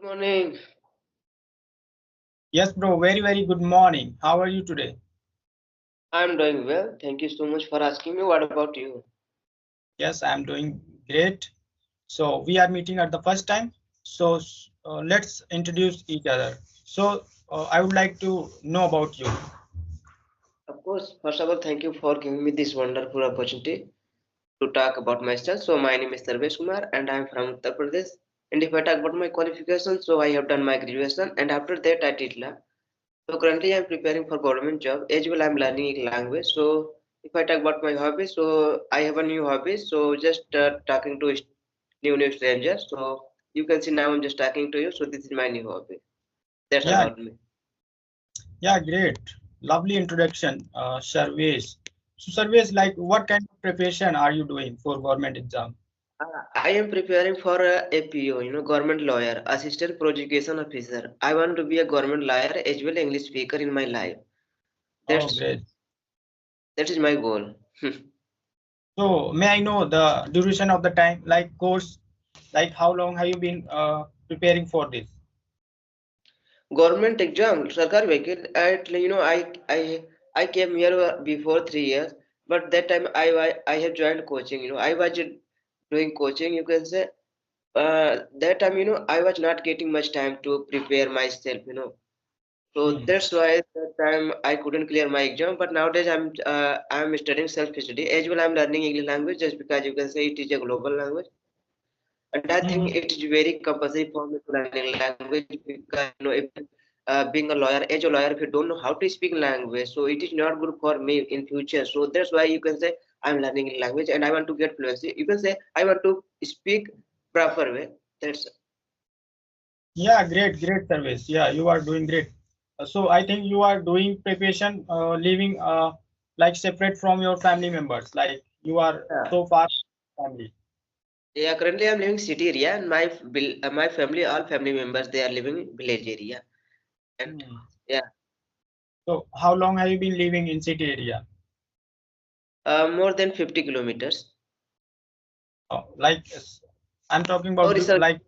Morning. Yes, bro. Very, very good morning. How are you today? I'm doing well. Thank you so much for asking me. What about you? Yes, I'm doing great. So we are meeting at the first time. So let's introduce each other. So I would like to know about you. Of course, first of all, thank you for giving me this wonderful opportunity to talk about myself. So my name is Sarvesh Kumar and I'm from Uttar Pradesh. And if I talk about my qualifications, so I have done my graduation and after that I did law. So currently I'm preparing for government job. As well, I'm learning language. So if I talk about my hobbies, so I have a new hobby. So just talking to new strangers. So you can see now I'm just talking to you. So this is my new hobby. That's Yeah, about me. yeah, great. Lovely introduction, Sarvesh. So Sarvesh, like what kind of preparation are you doing for government exam? I am preparing for a APO, government lawyer, assistant prosecution officer. I want to be a government lawyer as well English speaker in my life. Oh, That's great. that is my goal. So may I know the duration of the time, like course, like how long have you been preparing for this? Government exam, Sarkar Vakil, I came here before 3 years, but that time I have joined coaching. I was doing coaching. You can say that time I was not getting much time to prepare myself. So Hmm. that's why that time I couldn't clear my exam. But nowadays I'm studying self-study. As well, I'm learning English language just because you can say it is a global language. And I think Mhm. it is very compulsory for me to learn English language because if being a lawyer, as a lawyer, if you don't know how to speak language, so it is not good for me in future. So that's why you can say I'm learning language and I want to get fluency. You can say I want to speak proper way. That's Yeah, great, great service. Yeah, you are doing great. So I think you are doing preparation, living like separate from your family members. Like you are yeah. so far from family. Yeah, currently I'm living city area and my family, all family members, they are living in village area. And Hmm. yeah, So how long have you been living in city area? more than 50 kilometers. Like I'm talking Oh, about research. like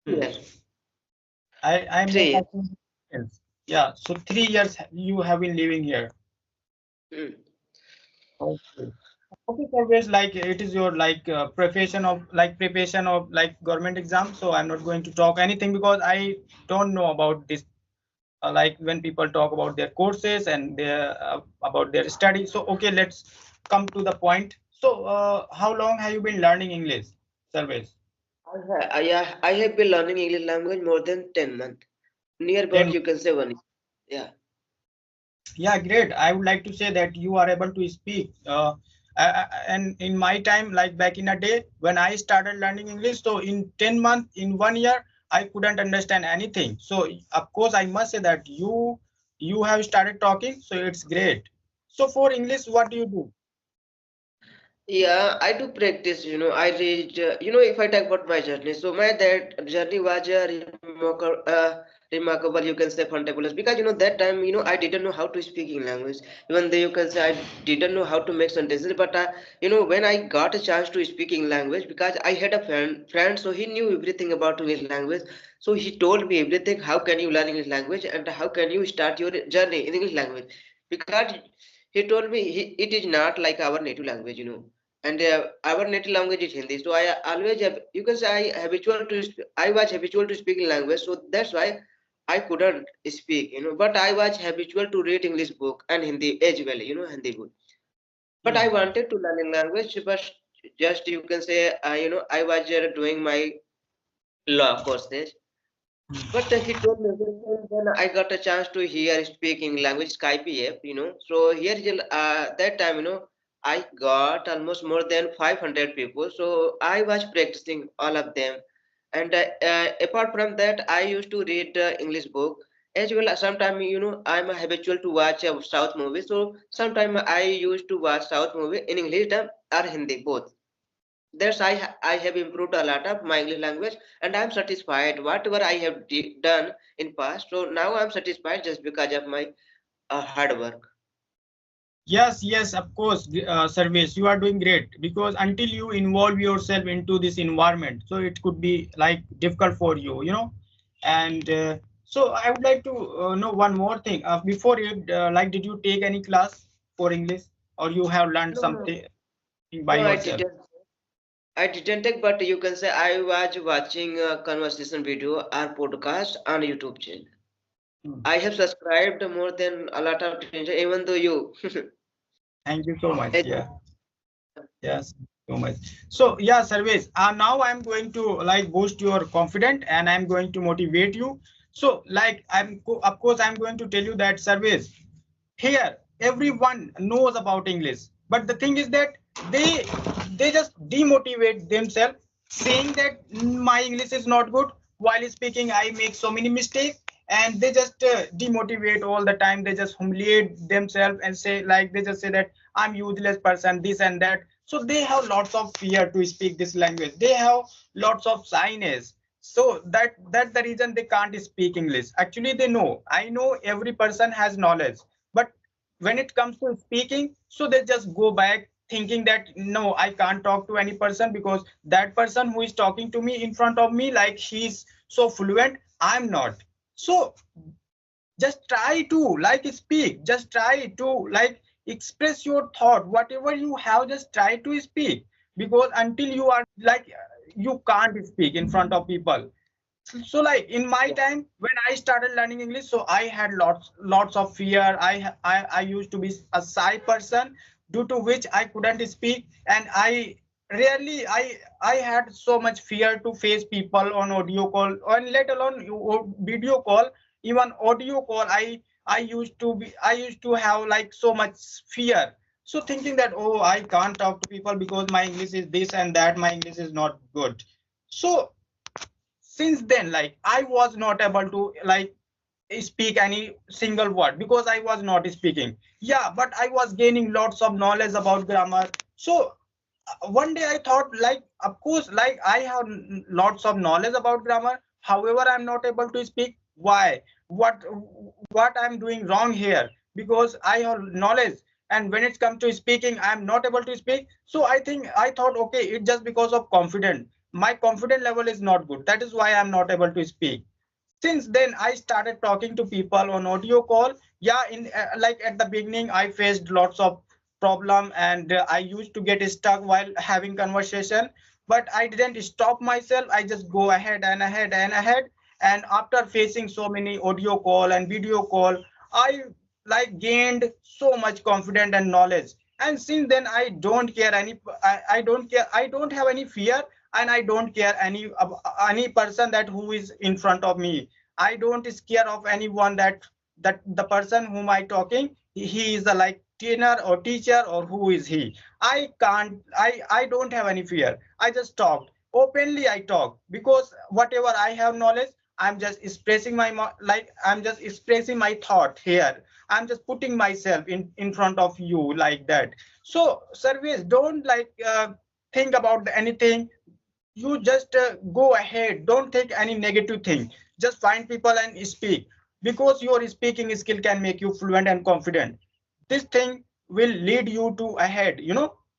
hmm, Yes, I'm not 3 years. talking distance. Yeah, so 3 years you have been living here. Mm. Okay. Okay, always like it is your like profession of like preparation of like government exam. So I'm not going to talk anything because I don't know about this. Like when people talk about their courses and their about their study. So okay, let's come to the point. So how long have you been learning English, Service? I have been learning English language more than 10 months. Near about 10. you can say 1 year. Yeah. Yeah, great. I would like to say that you are able to speak. And in my time, like back in a day, when I started learning English, so in 10 months, in 1 year, I couldn't understand anything. So of course, I must say that you have started talking, so it's great. So for English, what do you do? Yeah, I do practice. I read. If I talk about my journey, so my that journey was remarkable. You can say fantabulous because that time I didn't know how to speak in language. Even though you can say I didn't know how to make sentences, but when I got a chance to speak in language because I had a friend, so he knew everything about English language. So he told me everything. How can you learn English language and how can you start your journey in English language? Because he told me it is not like our native language. And our native language is Hindi. So I always have, you can say I was habitual to speak in language. So that's why I couldn't speak. But I was habitual to read English book and Hindi as well, Hindi book. But I Hmm. wanted to learn in language, but just you can say, I was doing my law courses. But he told me when I got a chance to hear speaking language Skype app. So here that time, I got almost more than 500 people. So I was practicing all of them. And apart from that, I used to read English book as well. Sometimes, I'm habitual to watch South movies. So sometimes I used to watch South movie in English or Hindi both. That's I have improved a lot of my English language and I'm satisfied whatever I have done in past. So now I'm satisfied just because of my hard work. Yes, yes, of course, Service, you are doing great because until you involve yourself into this environment, so it could be like difficult for you, you know. And so I would like to know one more thing. Before you, like, did you take any class for English, or you have learned No, no, something by no, I yourself? didn't. I didn't take, but you can say I was watching a conversation video or podcast on YouTube channel. Hmm. I have subscribed more than a lot of things, even though you. Thank you so much. I Yeah. think, Yes, so much. So yeah, Sarvesh, now I'm going to like boost your confidence and I'm going to motivate you. So like of course I'm going to tell you that, Sarvesh, here everyone knows about English, but the thing is that they they just demotivate themselves, saying that my English is not good. While speaking, I make so many mistakes, and they just demotivate all the time. They just humiliate themselves and say, like, they just say that I'm useless person, this and that. So they have lots of fear to speak this language. They have lots of shyness. So that's the reason they can't speak English. Actually, they know. I know every person has knowledge, but when it comes to speaking, so they just go back thinking that no, I can't talk to any person because that person who is talking to me in front of me, like, he's so fluent, I'm not. So just try to like speak, just try to like express your thought, whatever you have, just try to speak, because until you are like, you can't speak in front of people. So like in my yeah. time when I started learning English, so I had lots of fear. I used to be a shy person, due to which I couldn't speak, and I rarely I had so much fear to face people on audio call, and let alone video call. Even audio call, I used to have like so much fear. So thinking that, oh, I can't talk to people because my English is this and that, my English is not good. So since then, like, I was not able to like speak any single word because I was not speaking. Yeah, but I was gaining lots of knowledge about grammar. So one day I thought, like, of course, like, I have lots of knowledge about grammar, however I'm not able to speak. Why? What I'm doing wrong here? Because I have knowledge, and when it comes to speaking, I'm not able to speak. So I thought, okay, it's just because of confidence. My confidence level is not good, that is why I'm not able to speak. Since then I started talking to people on audio call. Yeah, in like at the beginning I faced lots of problem, and I used to get stuck while having conversation, but I didn't stop myself. I just go ahead and ahead and ahead, and after facing so many audio call and video call, I like gained so much confidence and knowledge. And since then I don't care any, I don't care, I don't have any fear, and I don't care any person that who is in front of me. I don't scare of anyone, that the person whom I talking, he is a like trainer or teacher, or who is he. I can't, I don't have any fear. I just talk openly. I talk because whatever I have knowledge, I'm just expressing my like, I'm just expressing my thought here. I'm just putting myself in front of you, like that. So service, don't like think about anything. You just go ahead, don't think any negative thing. Just find people and speak, because your speaking skill can make you fluent and confident. This thing will lead you to ahead,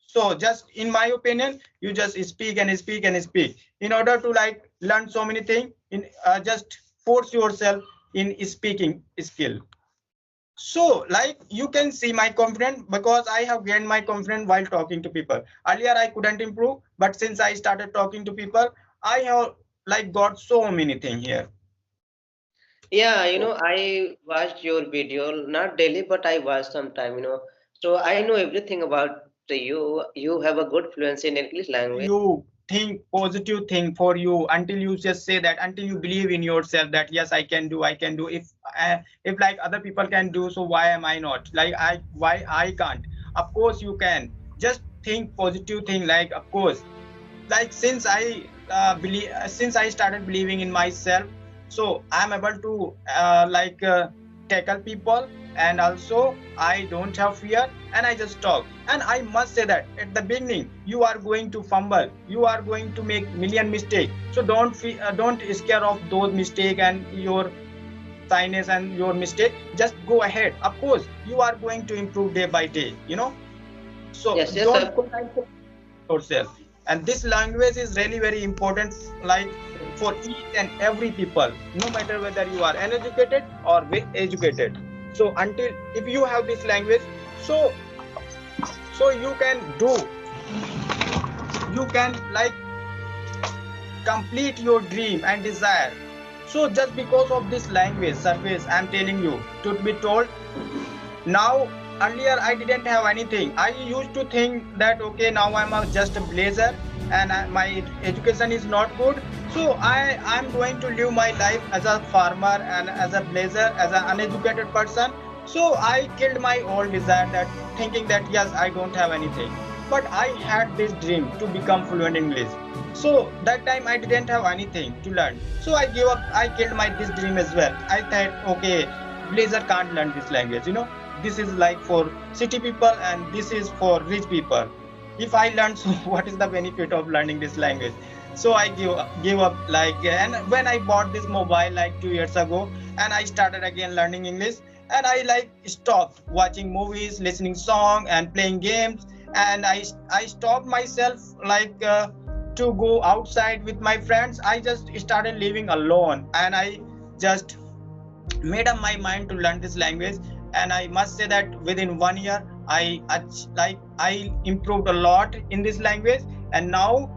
so just in my opinion, you just speak and speak and speak in order to like learn so many things. In just force yourself in speaking skill. So, like, you can see my confidence, because I have gained my confidence while talking to people. Earlier, I couldn't improve, but since I started talking to people, I have like got so many things here. Yeah, I watched your video, not daily, but I watch sometime. So I know everything about you. You have a good fluency in English language. You think positive thing for you, until you just say that, until you believe in yourself that yes, I can do. If like other people can do, so why am I not? Like, why I can't? Of course you can. Just think positive thing. Like, of course, like, since I started believing in myself, so I'm able to tackle people, and also I don't have fear, and I just talk. And I must say that at the beginning you are going to fumble, you are going to make million mistakes. So don't scare of those mistakes and your shyness and your mistake. Just go ahead. Of course you are going to improve day by day. So Yes, yes, don't of course. yourself. And this language is really very important, like for each and every people, no matter whether you are uneducated or educated. So until if you have this language, so you can do, you can like complete your dream and desire. So just because of this language service, I'm telling you, to be told, now earlier I didn't have anything. I used to think that okay, now just a blazer, and my education is not good, so I'm going to live my life as a farmer and as a blazer, as an uneducated person. So I killed my old desire, that thinking that yes, I don't have anything. But I had this dream to become fluent English. So that time I didn't have anything to learn, so I gave up. I killed my this dream as well. I thought okay, blazer can't learn this language, this is like for city people and this is for rich people. If I learn, so what is the benefit of learning this language? So I give up, like, and when I bought this mobile like 2 years ago, and I started again learning English, and I like stopped watching movies, listening song and playing games, and I stopped myself, like to go outside with my friends. I just started living alone, and I just made up my mind to learn this language. And I must say that within 1 year I improved a lot in this language. And now,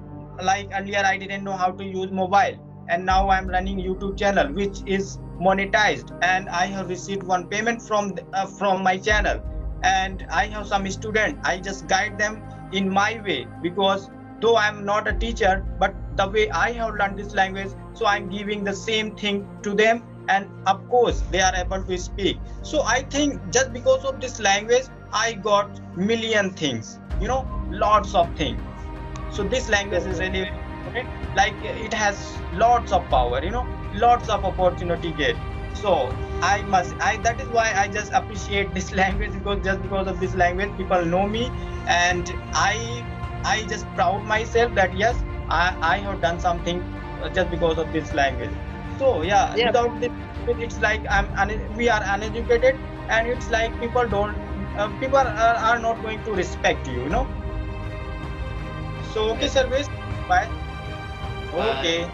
like earlier I didn't know how to use mobile, and now I'm running YouTube channel which is monetized, and I have received one payment from my channel. And I have some student, I just guide them in my way, because though I'm not a teacher, but the way I have learned this language, so I'm giving the same thing to them, and of course they are able to speak. So I think just because of this language I got million things, lots of things. So this language is really very important, like it has lots of power, lots of opportunity get. So I that is why I just appreciate this language, because just because of this language people know me, and I just proud myself that yes, I have done something just because of this language. So yeah, Yeah. without this, it's like we are uneducated, and it's like people are not going to respect you. So okay, service. Bye. Bye. Okay.